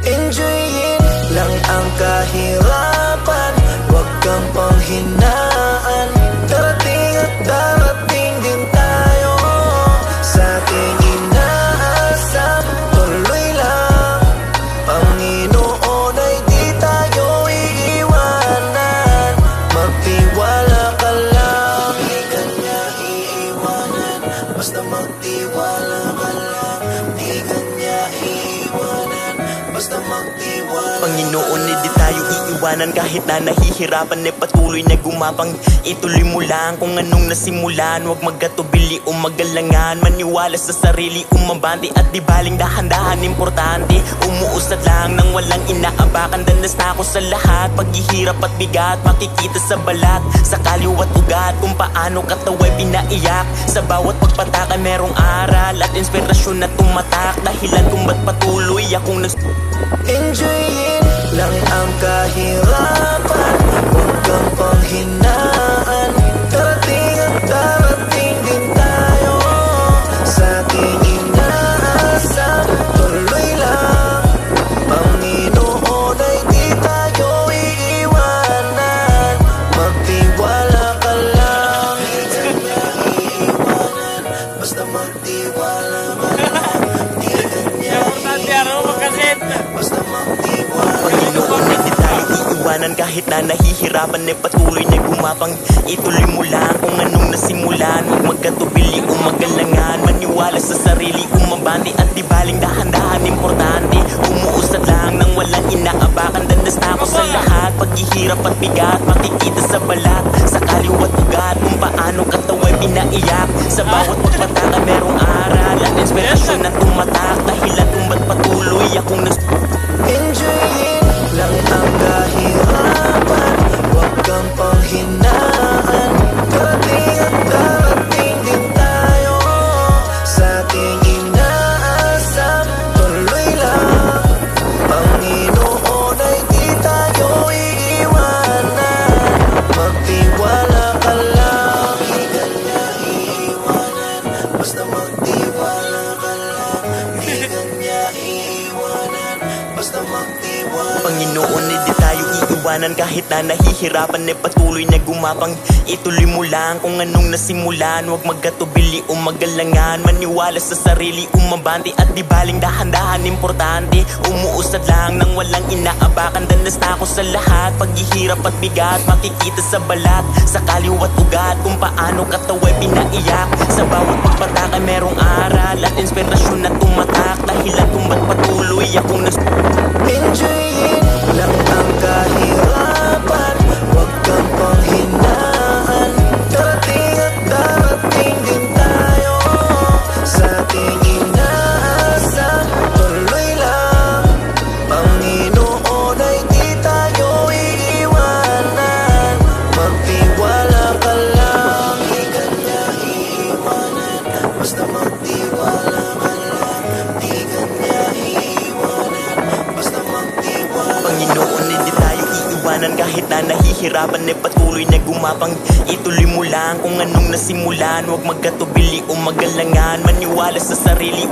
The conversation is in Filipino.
Enjoyin lang ang kahirapan, huwag kang panghinaan. Darating at darating din tayo sa ating inaasam. Tuloy lang, Panginoon ay di tayo iiwanan. Magtiwala ka lang, di ka niya iiwanan. Basta magtiwala ka lang, di ka niya iiwanan. Basta magtiwala. Panginoon, di tayo iiwanan kahit na nahihirapan, patuloy na gumapang. Ituloy mo lang kung anong nasimulan, huwag magkatubili o magalangan. Maniwala sa sarili, umabante at di baling dahan-dahan. Importante, umuusad lang nang walang inaabakan. Danas na ako sa lahat, paghihirap at bigat, makikita sa balat, sa kaliwat ugat, kung paano kataway pinaiyak. Sa bawat pagpataka merong aral at inspirasyon na tumatak, dahilan kung ba't patuloy akong Enjoyin lang ang kahirapan, huwag kang panghinaan. Darating at darating din tayo sa ating inaasam. Tuloy lang, Panginoon ay di tayo iiwanan. Magtiwala ka lang, di ka niya iiwanan. Basta magtiwala ka lang, di ka niya iiwanan. Basta magtiwala. Panginoon, di tayo iiwanan kahit na nahihirapan, patuloy na gumapang. Ituloy mo lang kung anong nasimulan, huwag magkatubili o magalangan. Maniwala sa sarili, umabante at di baling dahan-dahan. Importante, umuusad lang nang walang inaabakan. Danas na ako sa lahat, paghihirap at bigat, makikita sa balat, sa kaliwat ugat, kung paano kataway pinaiyak. Sa bawat pagpataka merong aral at inspirasyon na tumatak, dahilan kung ba't patuloy akong Enjoyin lang ang kahirapan, huwag kang panghinaan. Darating at darating din tayo sa ating inaasam. Tuloy lang, Panginoon ay di tayo iiwanan. Magtiwala ka lang, di ka niya iiwanan. Basta magtiwala ka lang, di ka niya iiwanan. Basta magtiwala. Panginoon, di tayo iiwanan kahit na nahihirapan, patuloy na gumapang. Ituloy mo lang kung anong nasimulan, huwag magkatubili o magalangan. Maniwala sa sarili, umabante at di baling dahan-dahan. Importante, umuusad lang nang walang inaabakan. Danas na ako sa lahat, paghihirap at bigat, makikita sa balat, sa kaliwat ugat, kung paano kataway pinaiyak. Sa bawat pagpataka merong aral at inspirasyon na tumatak, dahilan kung ba't patuloy akong Enjoyin lang ang kahirapan, huwag kang panghinaan. Darating at darating din tayo sa ating inaasam. Tuloy lang, Panginoon ay di tayo iiwanan. Magtiwala ka lang, di ka niya iiwanan. Basta magtiwala ka lang, di ka niya iiwanan. Basta magtiwala. Panginoon, di tayo iiwanan kahit na nahihirapan, patuloy na gumapang. Ituloy mo lang kung anong nasimulan, huwag magkatubili o magalangan. Maniwala sa sarili,